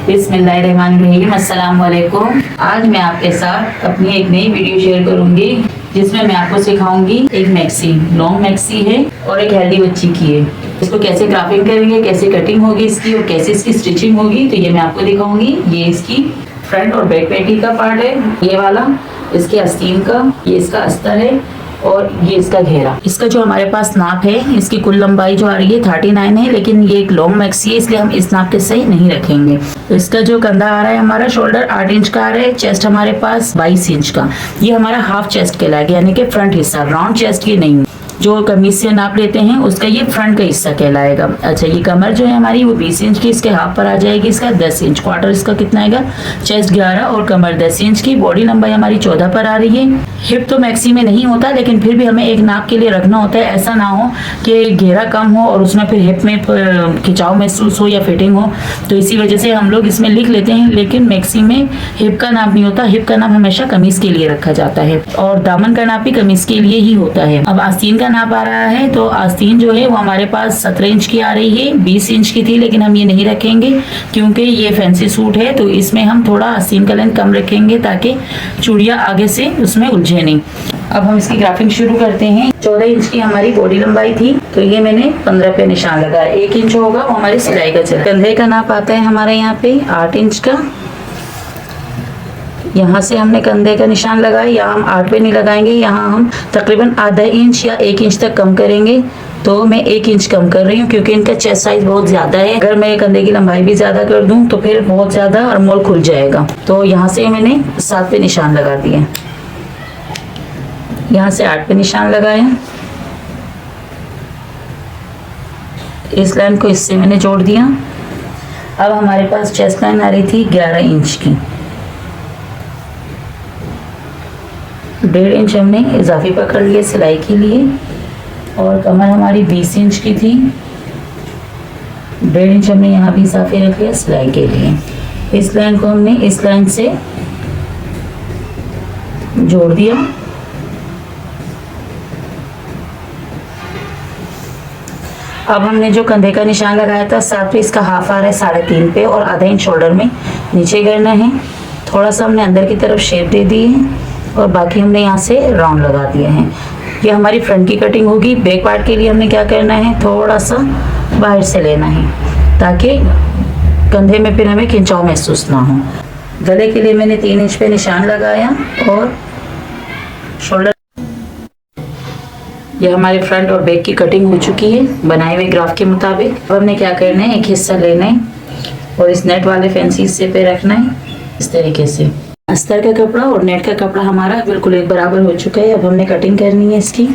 बिस्मिल्लाहिर्रहमानिर्रहीम। अस्सलाम वालेकुम। आज मैं आपके साथ अपनी एक नई वीडियो शेयर करूंगी जिसमें मैं आपको सिखाऊंगी एक मैक्सी, लॉन्ग मैक्सी है और एक हेल्दी बच्ची की है। इसको कैसे क्राफ्टिंग करेंगे, कैसे कटिंग होगी इसकी और कैसे इसकी स्टिचिंग होगी, तो ये मैं आपको दिखाऊंगी। ये इसकी फ्रंट और बैक पेटी का पार्ट है, ये वाला, इसके आस्तीन का, ये इसका अस्तर है और ये इसका घेरा। इसका जो हमारे पास नाप है, इसकी कुल लंबाई जो आ रही है 39 है, लेकिन ये एक लॉन्ग मैक्सी है इसलिए हम इस नाप के सही नहीं रखेंगे। तो इसका जो कंधा आ रहा है, हमारा शोल्डर 8 इंच का आ रहा है, चेस्ट हमारे पास 22 इंच का। ये हमारा हाफ चेस्ट कहलाएगा, यानी कि फ्रंट हिस्सा, राउंड चेस्ट ये नहीं। जो कमीज से नाप लेते हैं उसका ये फ्रंट का हिस्सा कहलाएगा। अच्छा, ये कमर जो है हमारी वो 20 इंच की, इसके हाफ पर आ जाएगी इसका 10 इंच। क्वार्टर इसका कितना आएगा, चेस्ट 11 और कमर 10 इंच की। बॉडी लंबाई हमारी 14 पर आ रही है। हिप तो मैक्सी में नहीं होता, लेकिन फिर भी हमें एक नाप के लिए रखना होता है। ऐसा ना हो कि घेरा कम हो और उसमें फिर हिप में खिंचाव महसूस हो या फिटिंग हो, तो इसी वजह से हम लोग इसमें लिख लेते हैं। लेकिन मैक्सी में हिप का नाप नहीं होता, हिप का नाप हमेशा कमीज के लिए रखा जाता है और दामन का नाप भी कमीज के लिए ही होता है। अब आस्तीन का नाप आ रहा है, तो आस्तीन जो है वो हमारे पास 17 इंच की आ रही है। 20 इंच की थी लेकिन हम ये नहीं रखेंगे क्योंकि ये फैंसी सूट है, तो इसमें हम थोड़ा आस्तीन का लेंथ कम रखेंगे ताकि चूड़ियां आगे से उसमें उलझे नहीं। अब हम इसकी ग्राफिंग शुरू करते हैं। 14 इंच की हमारी बॉडी लंबाई थी, तो ये मैंने 15 पे निशान लगाया। 1 इंच होगा वो हमारी सिलाई का चला। कंधे का नाप आता है हमारे यहाँ पे 8 इंच का। यहाँ से हमने कंधे का निशान लगाया, यहाँ हम 8 पे नहीं लगाएंगे, यहाँ हम तकरीबन आधा इंच या 1 इंच तक कम करेंगे। तो मैं 1 इंच कम कर रही हूँ क्योंकि इनका चेस्ट साइज बहुत ज्यादा है। अगर मैं कंधे की लंबाई भी ज्यादा कर दूं तो फिर बहुत ज्यादा और मोल खुल जाएगा। तो यहाँ से मैंने 7 पे निशान लगा दिया, यहाँ से 8 पे निशान लगाया। इस लाइन को इससे मैंने जोड़ दिया। अब हमारे पास चेस्ट लाइन आ रही थी 11 इंच की, 1.5 इंच हमने इजाफी पकड़ लिया सिलाई के लिए। और कमर हमारी 20 इंच की थी, 1.5 इंच हमने यहाँ भी इजाफी रख लिया सिलाई के लिए। इस लाइन को हमने इस लाइन से जोड़ दिया। अब हमने जो कंधे का निशान लगाया था 7 पे, इसका हाफ आ रहा है 3.5 पे और आधा इंच शोल्डर में नीचे करना है। थोड़ा सा हमने अंदर की तरफ शेप दे दी है और बाकी हमने यहाँ से राउंड लगा दिए हैं। ये हमारी फ्रंट की कटिंग होगी। बैक पार्ट के लिए हमने क्या करना है, थोड़ा सा बाहर से लेना है ताकि कंधे में फिर हमें खिंचाव महसूस ना हो। गले के लिए मैंने 3 इंच पे निशान लगाया और शोल्डर। ये हमारे फ्रंट और बैक की कटिंग हो चुकी है बनाए हुए ग्राफ के मुताबिक। अब हमने क्या करना है, एक हिस्सा लेना है और इस नेट वाले फैंसी हिस्से पे रखना है इस तरीके से। अस्तर का कपड़ा और नेट का कपड़ा हमारा बिल्कुल एक बराबर हो चुका है। अब हमने कटिंग करनी है इसकी।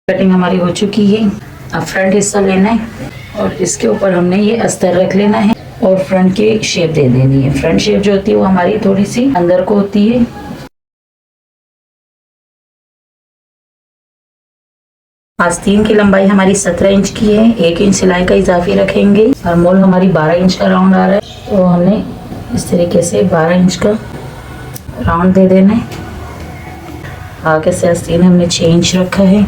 कटिंग हमारी हो चुकी है। अब फ्रंट हिस्सा लेना है और इसके ऊपर हमने ये अस्तर रख लेना है और फ्रंट की शेप दे देनी है। फ्रंट शेप जो होती है वो हमारी थोड़ी सी अंदर को होती है। आस्तीन की लंबाई हमारी 17 इंच की है, 1 इंच सिलाई का इजाफी रखेंगे और मोल हमारी 12 इंच का राउंड आ रहा है, तो हमने इस तरीके से 12 इंच का राउंड दे देना है। आगे से आस्तीन हमने 6 इंच रखा है।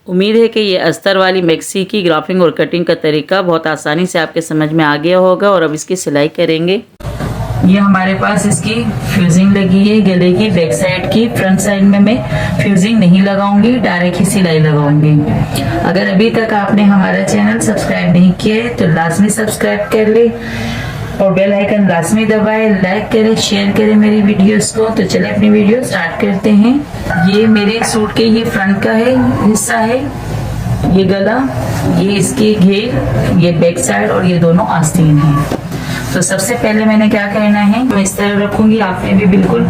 उम्मीद है कि ये अस्तर वाली मैक्सी की ग्राफिंग और कटिंग का तरीका बहुत आसानी से आपके समझ में आ गया होगा। और अब इसकी सिलाई करेंगे। ये हमारे पास इसकी फ्यूजिंग लगी है गले की बैक साइड की। फ्रंट साइड में मैं फ्यूजिंग नहीं लगाऊंगी, डायरेक्ट ही सिलाई लगाऊंगी। अगर अभी तक आपने हमारा चैनल सब्सक्राइब नहीं किया है तो लाजमी सब्सक्राइब कर ले और बेल आइकन लाजमी दबाए, लाइक करें, शेयर करें मेरी वीडियोस को। तो चले अपनी वीडियो स्टार्ट करते हैं। ये मेरे सूट के ये फ्रंट का है हिस्सा है, ये गला, ये इसके घेर, ये बैक साइड और ये दोनों आस्तीन है। तो सबसे पहले मैंने क्या करना है, मैं इस तरह रखूंगी, आपने भी बिल्कुल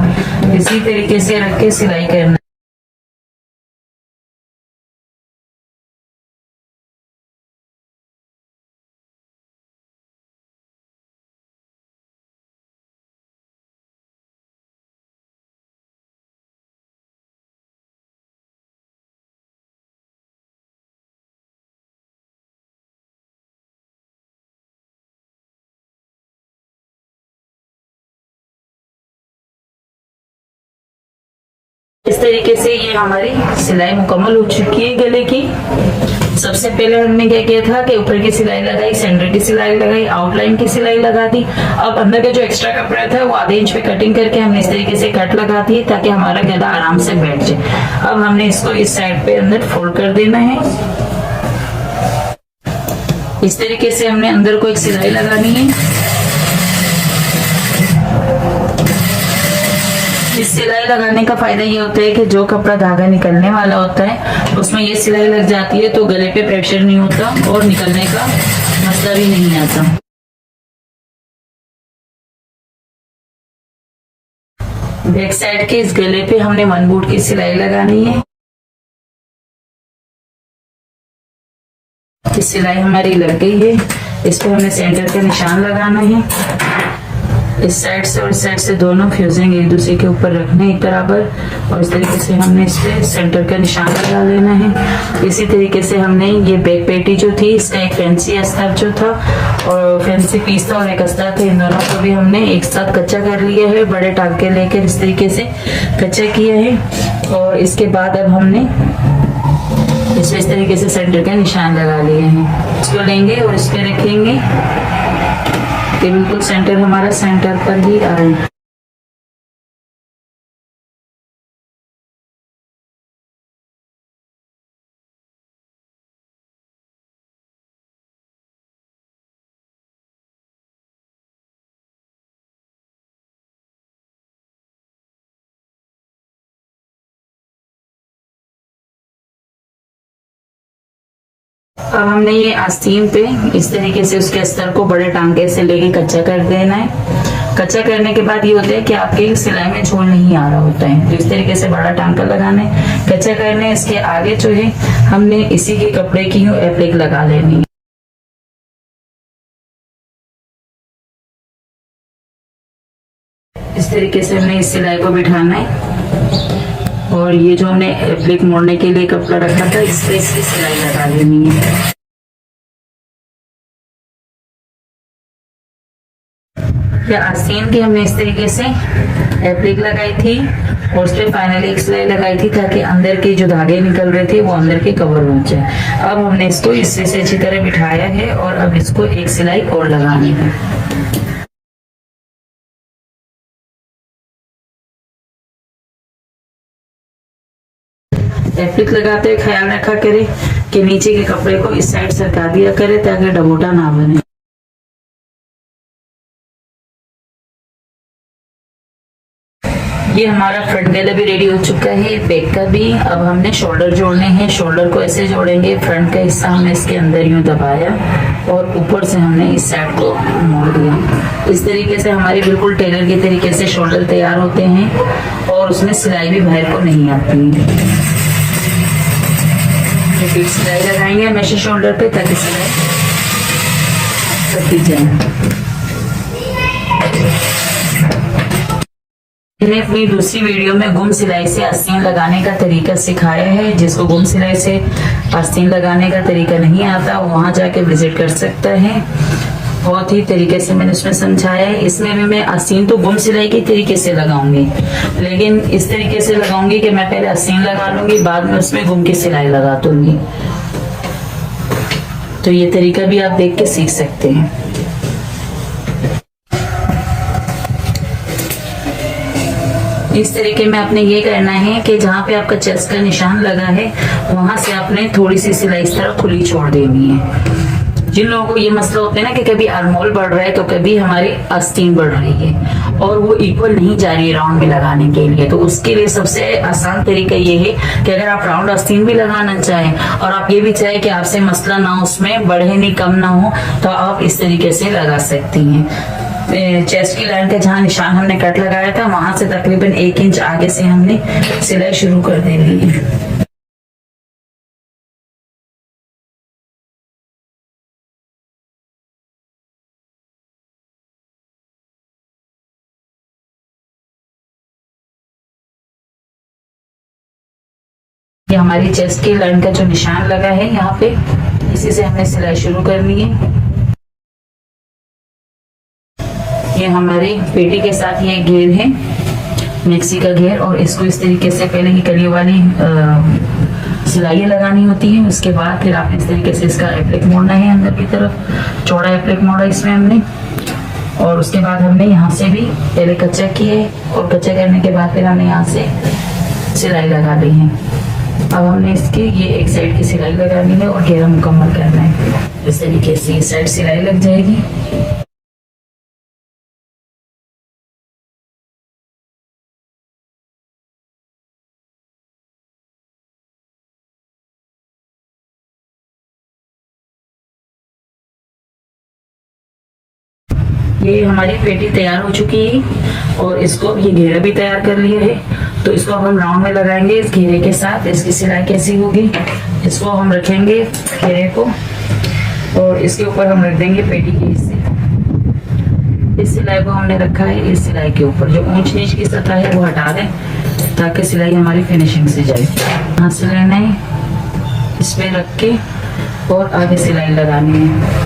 इसी तरीके से रख के सिलाई करना। इस तरीके से ये हमारी सिलाई मुकम्मल हो चुकी है गले की। सबसे पहले हमने क्या किया था कि ऊपर की सिलाई लगाई, सेंटर की सिलाई लगाई, आउटलाइन की सिलाई लगा दी। अब अंदर का जो एक्स्ट्रा कपड़ा था वो आधे इंच पे कटिंग करके हमने इस तरीके से कट लगा दिए ताकि हमारा गला आराम से बैठ जाए। अब हमने इसको इस साइड पे अंदर फोल्ड कर देना है। इस तरीके से हमने अंदर को एक सिलाई लगानी है। इस सिलाई लगाने का फायदा ये होता है कि जो कपड़ा धागा निकलने वाला होता है उसमें ये सिलाई लग जाती है तो गले पे प्रेशर नहीं होता और निकलने का मसला भी नहीं आता। बैक साइड के इस गले पे हमने 1 बूट की सिलाई लगानी है। इस सिलाई हमारी लग गई है। इस पे हमने सेंटर का निशान लगाना है। इस साइड से और इस साइड से दोनों फ्यूजिंग एक दूसरे के ऊपर रखने एक बराबर, और इस तरीके से हमने इस पे सेंटर का निशान लगा लेना है। इसी तरीके से हमने ये बैक पेटी जो थी इसका एक फैंसी अस्तर जो था और फैंसी पीस था और एक अस्तर था, इन दोनों को भी हमने एक साथ कच्चा कर लिया है। बड़े टाँके लेकर इस तरीके से कच्चा किया है। और इसके बाद अब हमने इस तरीके से सेंटर का निशान लगा लिए हैं। इसको लेंगे और इस पे रखेंगे कि बिल्कुल सेंटर हमारा सेंटर पर ही आए। अब हमने ये आस्तीन पे इस तरीके से उसके अस्तर को बड़े टांके से लेके कच्चा कर देना है। कच्चा करने के बाद ये होता है कि आपके सिलाई में झोल नहीं आ रहा होता है, तो इस तरीके से बड़ा टांका लगाना है। कच्चा करने इसके आगे जो है हमने इसी के कपड़े की एप्लिक लगा लेनी है। इस तरीके से हमने इस सिलाई को बिठाना है और ये जो हमने एप्लिक मोड़ने के लिए कपड़ा रखा था इस पे इसकी सिलाई लगा लेनी है। या आस्तीन की हमने इस तरीके से एप्लिक लगाई थी और उस पर फाइनली एक सिलाई लगाई थी ताकि अंदर के जो धागे निकल रहे थे वो अंदर के कवर बन जाए। अब हमने इसको इससे से अच्छी तरह बिठाया है और अब इसको एक सिलाई और लगानी है। एप्लिक लगाते हुए ख्याल रखा करे कि नीचे के कपड़े को इस साइड सरका दिया करे ताकि डबोटा ना बने। ये हमारा फ्रंट गला भी रेडी हो चुका है, बैक का भी। अब हमने शोल्डर जोड़ने हैं। शोल्डर को ऐसे जोड़ेंगे, फ्रंट का हिस्सा हमने इसके अंदर यूं दबाया और ऊपर से हमने इस साइड को मोड़ दिया। इस तरीके से हमारी बिल्कुल टेलर के तरीके से शोल्डर तैयार होते हैं और उसमें सिलाई भी बाहर को नहीं आती। रिपीट सिलाई लगाएंगे हमेशा शोल्डर पे ताकि सिलाई कटी जाए। मैंने अपनी दूसरी वीडियो में गुम सिलाई से आस्तीन लगाने का तरीका सिखाया है। जिसको गुम सिलाई से आस्तीन लगाने का तरीका नहीं आता वो वहां जाके विजिट कर सकता है। बहुत ही तरीके से मैंने उसमें समझाया है। इसमें भी मैं आस्तीन तो गुम सिलाई के तरीके से लगाऊंगी, लेकिन इस तरीके से लगाऊंगी कि मैं पहले आस्तीन लगा लूंगी, बाद में उसमें गुम की सिलाई लगा दूंगी। तो ये तरीका भी आप देख के सीख सकते हैं। इस तरीके में आपने ये करना है कि जहाँ पे आपका चेस्ट का निशान लगा है वहां से आपने थोड़ी सी सिलाई इस तरह खुली छोड़ देनी है। जिन लोगों को ये मसला होता है ना कि कभी आर्महोल बढ़ रहा है तो कभी हमारी आस्तीन बढ़ रही है और वो इक्वल नहीं जा रही है राउंड भी लगाने के लिए, तो उसके लिए सबसे आसान तरीका ये है कि अगर आप राउंड आस्तीन भी लगाना चाहें और आप ये भी चाहें कि आपसे मसला ना उसमें बढ़े नहीं कम ना हो, तो आप इस तरीके से लगा सकती हैं। चेस्ट की लाइन का जहाँ निशान हमने कट लगाया था वहां से तकरीबन 1 इंच आगे से हमने सिलाई शुरू कर देनी है। ये हमारी चेस्ट की लाइन का जो निशान लगा है यहाँ पे, इसी से हमने सिलाई शुरू करनी है। ये हमारी पेटी के साथ ये घेर है, मैक्सी का घेर, और इसको इस तरीके से पहले ही कली वाली सिलाइयाँ लगानी होती हैं। उसके बाद फिर आपने इस तरीके से इसका एप्लिक मोड़ना है अंदर की तरफ, चौड़ा एप्लिक मोड़ा इसमें हमने। और उसके बाद हमने यहाँ से भी पहले कच्चा किए और कच्चा करने के बाद फिर हमने यहाँ से सिलाई लगा दी है। अब हमने इसकी ये एक साइड की सिलाई लगानी है और घेरा मुकम्मल करना है। इस तरीके से ये साइड सिलाई लग जाएगी। ये हमारी पेटी तैयार हो चुकी है और इसको ये घेरा भी तैयार कर लिया है। तो इसको हम राउंड में लगाएंगे इस घेरे के साथ। इसकी सिलाई कैसी होगी, इसको हम रखेंगे घेरे को और इसके ऊपर हम रख देंगे पेटी के हिस्से। इस सिलाई को हमने रखा है इस सिलाई के ऊपर, जो ऊंच नीच की सतह है वो हटा दें ताकि सिलाई हमारी फिनिशिंग से जाए। यहाँ से लेना है, इस पे रख के और आगे सिलाई लगानी है।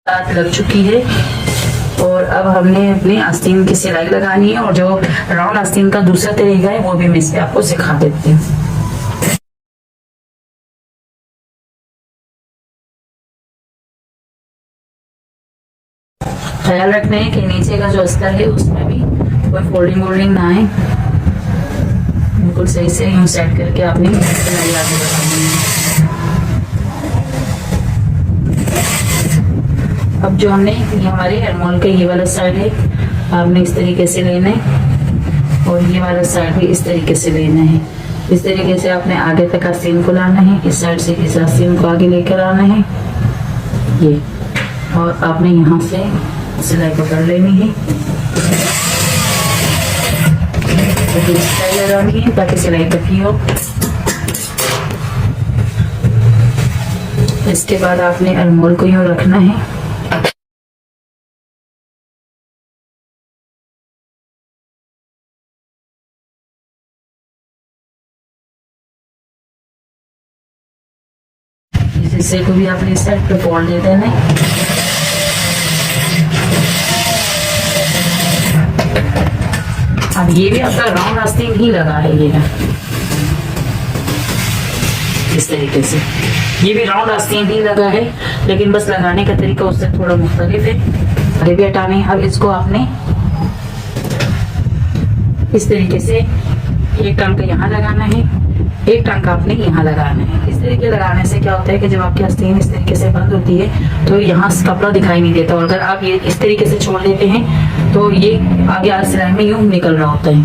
लग चुकी है और अब हमने अपनी आस्तीन की सिलाई लगानी है और जो राउंड आस्तीन का दूसरा तरीका है वो भी मैं इस पे आपको सिखा देती हूँ। ख्याल रखना है कि नीचे का जो अस्तर है उसमें भी कोई फोल्डिंग वोल्डिंग ना आए। बिल्कुल सही से यूं सेट करके आपने सिलाई आगे लगानी है। अब जो हमने ये हमारे एरमोल का ये वाला साइड है आपने इस तरीके से लेना है और ये वाला साइड भी इस तरीके से लेना है। इस तरीके से आपने आगे तक आस्तीन को लाना है, इस साइड से इस आस्तीन को आगे लेकर आना है ये, और आपने यहाँ से सिलाई पकड़ लेनी है। तो सिलाई लगानी है ताकि सिलाई पकी हो। इसके बाद आपने एरमोल को यूँ रखना है। इस हिस्से को भी आपने इस साइड पे फोल्ड दे देना है। अब ये भी आपका राउंड आस्तीन ही लगा है ये इस तरीके से, ये भी राउंड आस्तीन ही लगा है लेकिन बस लगाने का तरीका उससे थोड़ा मुख्तलिफ है। अरे भी हटाने। अब इसको आपने इस तरीके से एक टांग यहाँ लगाना है, एक टांग आपने यहाँ लगाना है। इस तरीके लगाने से क्या होता है कि जब आपकी आस्तीन इस तरीके से बंद होती है तो यहाँ कपड़ा दिखाई नहीं देता और अगर आप ये इस तरीके से छोड़ देते हैं तो ये आगे सिलाई में यूं निकल रहा होता है,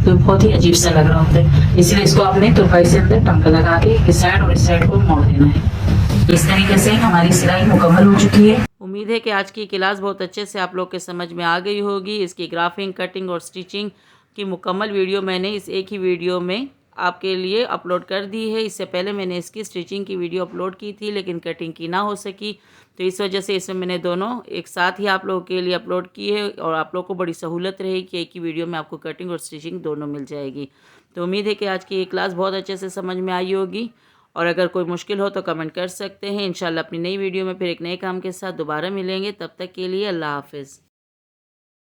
तो बहुत ही अजीब सा लग रहा होता है। इसलिए इसको आपने तुरपाई से अंदर टांका लगा के इस साइड और इस साइड को मोड़ देना है। इस तरीके से हमारी सिलाई मुकम्मल हो चुकी है। उम्मीद है कि आज की क्लास बहुत अच्छे से आप लोग के समझ में आ गई होगी। इसकी ग्राफिंग, कटिंग और स्टिचिंग की मुकम्मल वीडियो मैंने इस एक ही वीडियो में आपके लिए अपलोड कर दी है। इससे पहले मैंने इसकी स्टिचिंग की वीडियो अपलोड की थी लेकिन कटिंग की ना हो सकी, तो इस वजह से इसमें मैंने दोनों एक साथ ही आप लोगों के लिए अपलोड की है और आप लोग को बड़ी सहूलत रहेगी कि एक ही वीडियो में आपको कटिंग और स्टिचिंग दोनों मिल जाएगी। तो उम्मीद है कि आज की ये क्लास बहुत अच्छे से समझ में आई होगी और अगर कोई मुश्किल हो तो कमेंट कर सकते हैं। इंशाल्लाह अपनी नई वीडियो में फिर एक नए काम के साथ दोबारा मिलेंगे। तब तक के लिए अल्लाह हाफिज़।